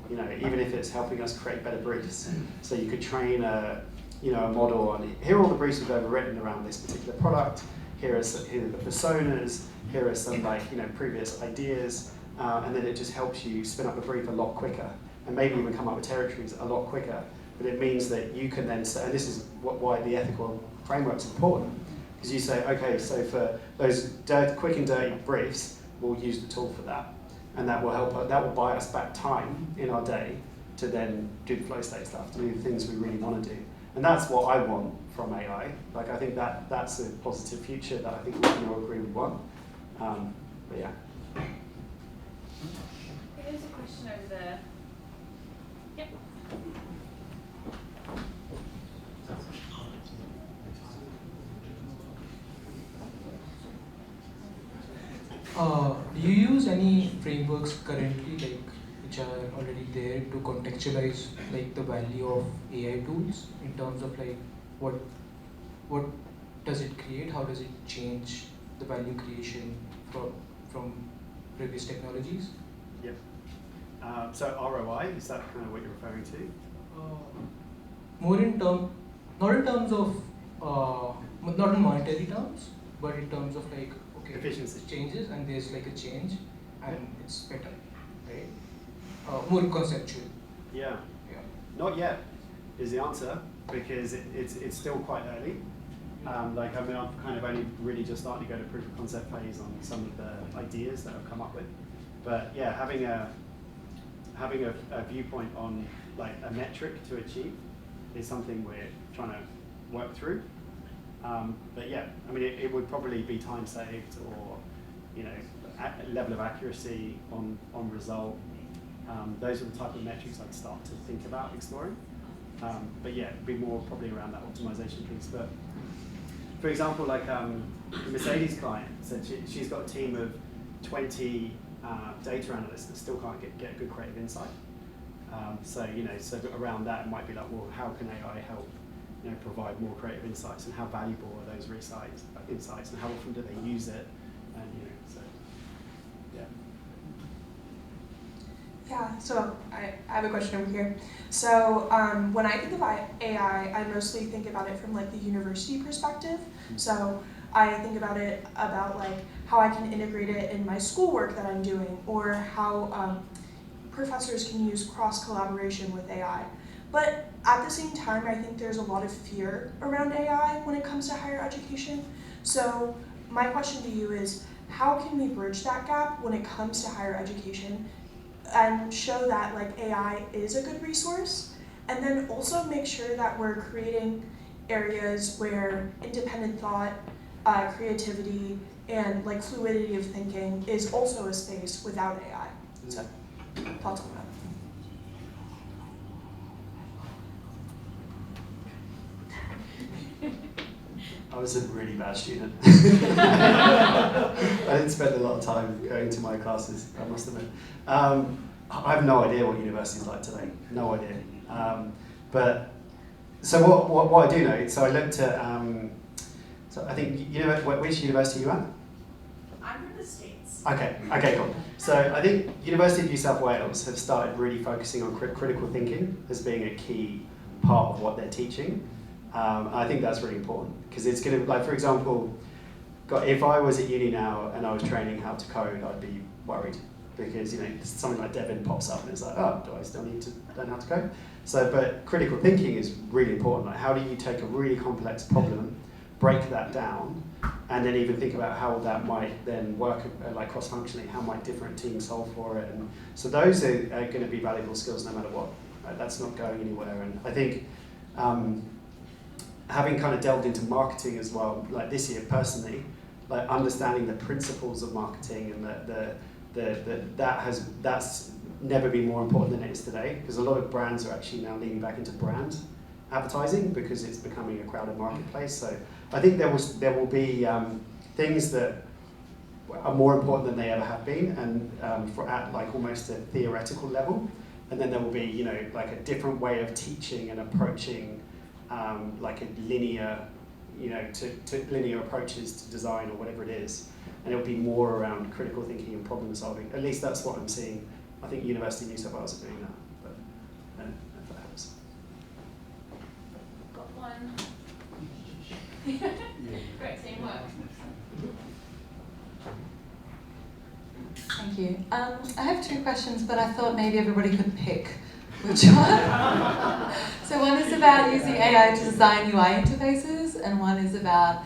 You know, even if it's helping us create better briefs. So you could train a model on, here are all the briefs we've ever written around this particular product, here are the personas, here are some previous ideas, and then it just helps you spin up a brief a lot quicker, and maybe even come up with territories a lot quicker. But it means that you can then say, and this is why the ethical framework's important, because you say, okay, so for those quick and dirty briefs, we'll use the tool for that, and that will buy us back time in our day to then do the flow state stuff, to do the things we really want to do. And that's what I want from AI. Like, I think that's a positive future that I think we can all agree we want. But yeah. There's a question over there. Yep. Do you use any frameworks currently, like which are already there, to contextualize like the value of AI tools in terms of like what does it create? How does it change the value creation from previous technologies? Yep. So ROI, is that kind of what you're referring to? More in not in terms of not in monetary terms, but in terms of like, okay, efficiency changes and there's like a change and it's better, right? More conceptual. Yeah. Not yet is the answer, because it's still quite early. Like, I mean, I've kind of only really just started to go to proof of concept phase on some of the ideas that I've come up with. But yeah, having a viewpoint on like a metric to achieve is something we're trying to work through. But yeah, I mean, it would probably be time saved, or level of accuracy on result. Those are the type of metrics I'd start to think about exploring. But yeah, it'd be more probably around that optimization piece. But for example, like the Mercedes client said she's got a team of 20 data analysts that still can't get good creative insight. So around that, it might be like, well, how can AI help provide more creative insights, and how valuable are those insights, and how often do they use it, and so yeah. Yeah, so I have a question over here. So when I think about AI, I mostly think about it from like the university perspective. So I think about it about like how I can integrate it in my schoolwork that I'm doing, or how professors can use cross-collaboration with AI. But at the same time, I think there's a lot of fear around AI when it comes to higher education. So my question to you is, how can we bridge that gap when it comes to higher education and show that like AI is a good resource, and then also make sure that we're creating areas where independent thought, creativity, and like fluidity of thinking is also a space without AI. So thoughts on that? I was a really bad student. I didn't spend a lot of time going to my classes, I must admit. I have no idea what university's like today, no idea. But so what I do know, so I looked at, so I think, which university are you at? I'm from the States. Okay, cool. So I think University of New South Wales have started really focusing on critical thinking as being a key part of what they're teaching. I think that's really important, because it's going to, like, for example, if I was at uni now and I was training how to code, I'd be worried, because something like Devin pops up and it's like, oh, do I still need to learn how to code? So, but critical thinking is really important. Like, how do you take a really complex problem, break that down, and then even think about how that might then work, like cross-functionally, how might different teams solve for it? And so those are going to be valuable skills no matter what. Right? That's not going anywhere. And I think having kind of delved into marketing as well, like this year personally, like understanding the principles of marketing, and that's never been more important than it is today, because a lot of brands are actually now leaning back into brand advertising because it's becoming a crowded marketplace. So I think there will be things that are more important than they ever have been, and at like almost a theoretical level, and then there will be like a different way of teaching and approaching like a linear, to linear approaches to design or whatever it is, and it'll be more around critical thinking and problem solving. At least that's what I'm seeing. I think University of New South Wales are doing that, but I don't know if that helps. Got one. Great teamwork. Thank you. I have two questions, but I thought maybe everybody could pick which one. So one is about using AI to design UI interfaces, and one is about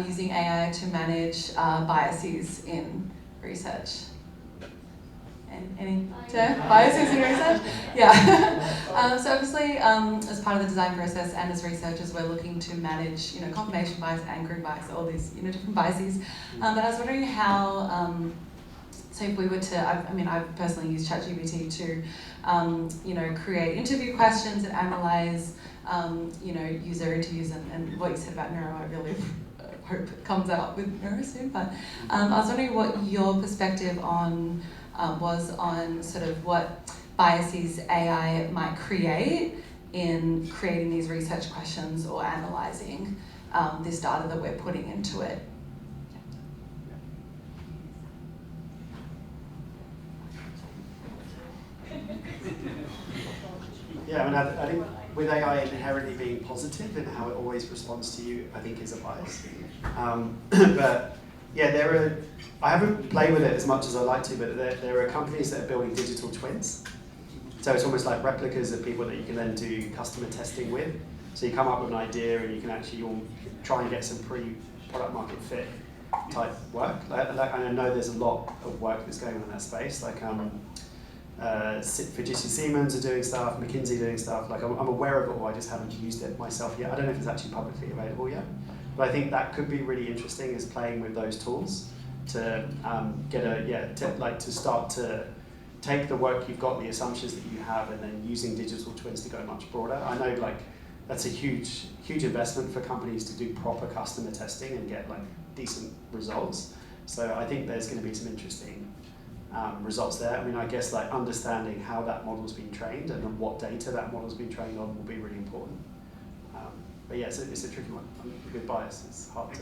using AI to manage biases in research. Any biases in research? Yeah. So obviously, as part of the design process and as researchers, we're looking to manage, confirmation bias and group bias, all these, different biases. But I was wondering how, so if we were to, I've personally used ChatGPT to, create interview questions and analyze, user interviews and what you said about neuro, I really hope it comes out with neuro soon. But I was wondering what your perspective on was on sort of what biases AI might create in creating these research questions or analysing this data that we're putting into it. Yeah, I think with AI inherently being positive in how it always responds to you, I think is a bias. But yeah, I haven't played with it as much as I'd like to, but there are companies that are building digital twins. So it's almost like replicas of people that you can then do customer testing with. So you come up with an idea and you can actually try and get some pre-product market fit type work. I know there's a lot of work that's going on in that space. Like Fujitsu Siemens are doing stuff, McKinsey doing stuff. Like I'm aware of it all, I just haven't used it myself yet. I don't know if it's actually publicly available yet. But I think that could be really interesting, is playing with those tools to to start to take the work you've got, the assumptions that you have, and then using digital twins to go much broader. I know that's a huge investment for companies to do proper customer testing and get decent results. So I think there's going to be some interesting results there. I guess understanding how that model's been trained and then what data that model's been trained on will be really important. But yeah, it's a tricky one. With bias, it's hard to.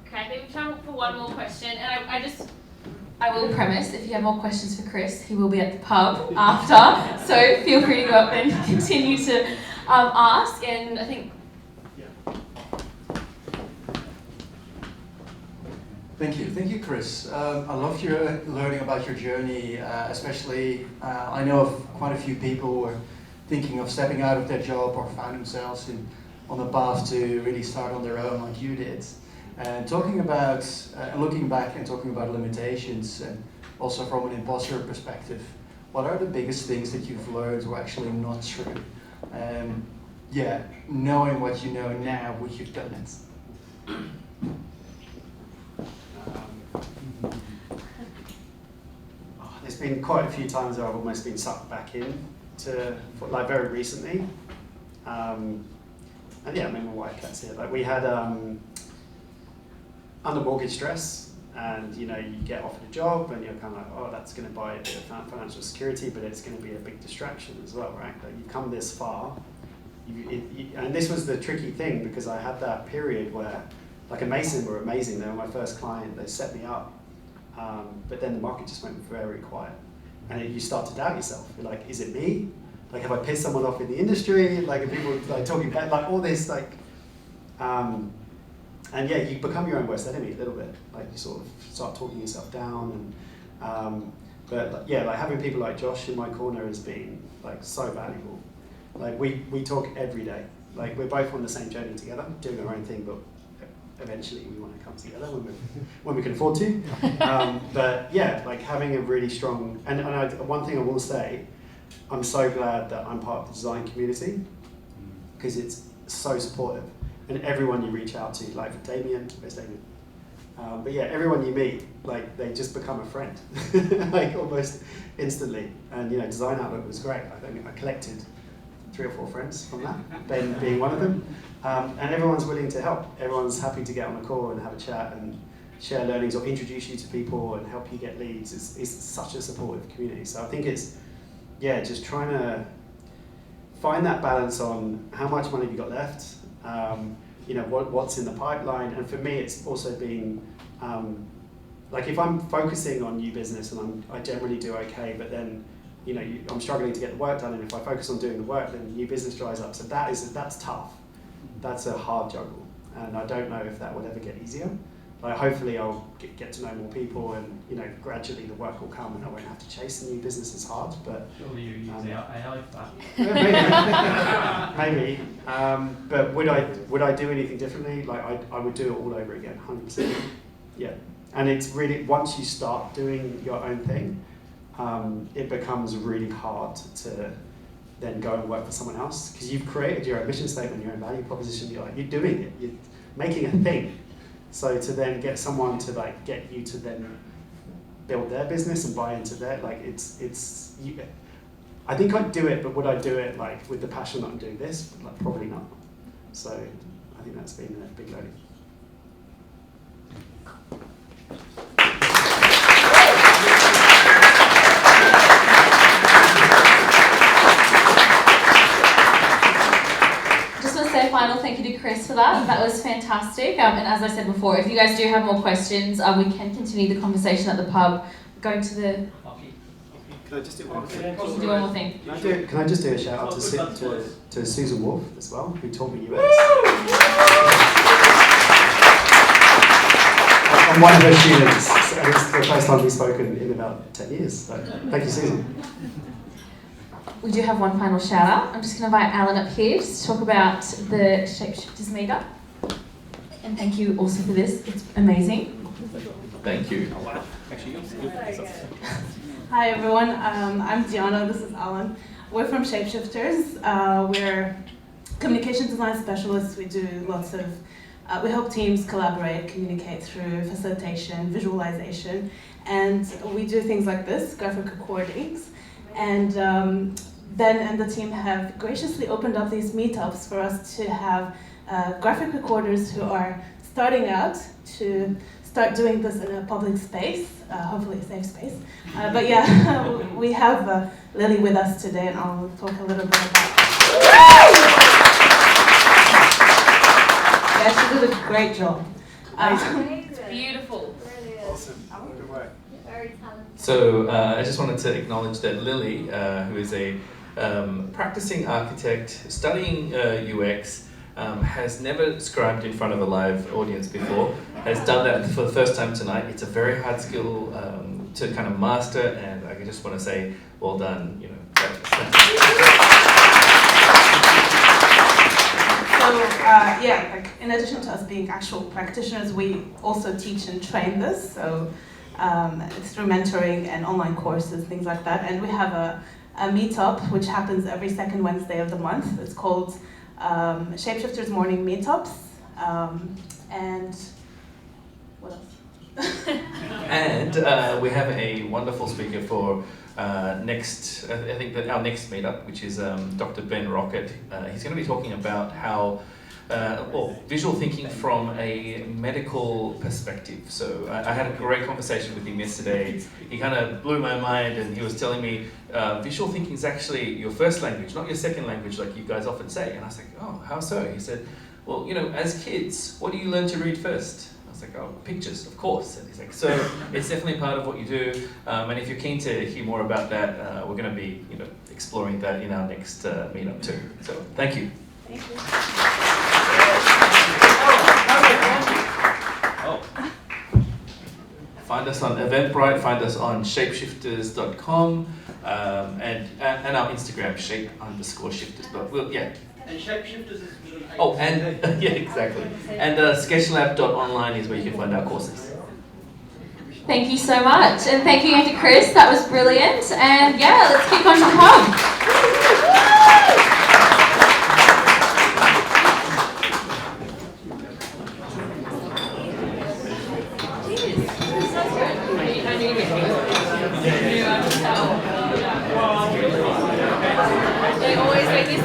Okay, I think we've time for one more question, and I will premise, if you have more questions for Chris, he will be at the pub after, so feel free to go up and continue to ask, and I think... Thank you, Chris. I loved your learning about your journey, especially I know of quite a few people who are thinking of stepping out of their job or found themselves on a path to really start on their own like you did. And talking about, looking back and talking about limitations, and also from an imposter perspective, what are the biggest things that you've learned were actually not true? Knowing what you know now, would you've done it? There's been quite a few times where I've almost been sucked back in to, very recently. And yeah, my wife cat's here. We had under mortgage stress, and you get offered a job, and you're kind of like, oh, that's going to buy a bit of financial security, but it's going to be a big distraction as well, right? You've come this far, and this was the tricky thing, because I had that period where, a Mason were amazing. They were my first client. They set me up, but then the market just went very quiet, and you start to doubt yourself. You're like, is it me? Have I pissed someone off in the industry? Are people talking back? All this and yeah, you become your own worst enemy a little bit. You sort of start talking yourself down, and having people like Josh in my corner has been so valuable. We talk every day. We're both on the same journey together, doing our own thing, but eventually we want to come together when we can afford to. But yeah, having a really strong, and one thing I will say, I'm so glad that I'm part of the design community, because it's so supportive. And everyone you reach out to, Damien, where's Damien? But yeah, everyone you meet, they just become a friend, almost instantly. And Design Outlook was great. I collected 3 or 4 friends from that, Ben being one of them. And everyone's willing to help. Everyone's happy to get on a call and have a chat and share learnings or introduce you to people and help you get leads. It's such a supportive community. So I think it's, just trying to find that balance on how much money have you got left, what's in the pipeline. And for me, it's also been, if I'm focusing on new business, and I generally do okay, but then, I'm struggling to get the work done, and if I focus on doing the work, then new business dries up. So that's tough. That's a hard juggle, and I don't know if that will ever get easier. Hopefully I'll get to know more people, and gradually the work will come, and I won't have to chase the new business as hard. But surely you use AI for that. Maybe. But would I do anything differently? I would do it all over again, 100%. Yeah. And it's really, once you start doing your own thing, it becomes really hard to then go and work for someone else, because you've created your own mission statement, your own value proposition, you're doing it, you're making a thing. So to then get someone to like get you to then build their business and buy into their, like I think I'd do it, but would I do it like with the passion that I'm doing this? Like, probably not. So I think that's been a big learning. Just want to say a final thank you to Chris for that. That was fantastic. And as I said before, if you guys do have more questions, we can continue the conversation at the pub. Go to the... Can I just do one thing? Do one more thing. Can I just do a shout out to Susan Wolfe as well, who taught me UX. I'm one of her students, and it's the first time we've spoken in about 10 years. So thank you, Susan. We do have one final shout out. I'm just going to invite Alan up here to talk about the Shapeshifters Meetup. And thank you also for this. It's amazing. Thank you. Hi everyone, I'm Diana, this is Alan. We're from Shapeshifters. We're communication design specialists. We do lots of, we help teams collaborate, communicate through facilitation, visualization, and we do things like this, graphic recordings. And Ben and the team have graciously opened up these meetups for us to have graphic recorders who are starting out to start doing this in a public space, hopefully a safe space. But yeah, we have Lily with us today, and I'll talk a little bit about Yeah, she did a great job. It's beautiful. Awesome. Good work. Very talented. So I just wanted to acknowledge that Lily, who is a practicing architect studying UX, has never scribed in front of a live audience before, has done that for the first time tonight. It's a very hard skill to kind of master, and I just want to say, well done. You know. So yeah, like in addition to us being actual practitioners, we also teach and train this. So it's through mentoring and online courses, things like that. And we have a meetup which happens every second Wednesday of the month. It's called Sh8peshifters Morning Meetups. And what else? And we have a wonderful speaker for next, I think that our next meetup, which is Dr. Ben Rocket. He's going to be talking about how, visual thinking from a medical perspective. So I had a great conversation with him yesterday. He kind of blew my mind, and he was telling me visual thinking is actually your first language, not your second language like you guys often say. And I was like, oh, how so? He said, well, you know, as kids, what do you learn to read first? I was like, oh, pictures, of course. And he's like, so it's definitely part of what you do. And if you're keen to hear more about that, we're going to be, you know, exploring that in our next meetup too. So thank you. Thank you. Find us on Eventbrite, find us on shapeshifters.com, and our Instagram, shape_shifters. But we'll, yeah. And Shapeshifters is with an 8. Oh, and yeah, exactly. And sketchlab.online is where you can find our courses. Thank you so much. And thank you again to Chris. That was brilliant. And yeah, let's kick on to the pub. They always make this.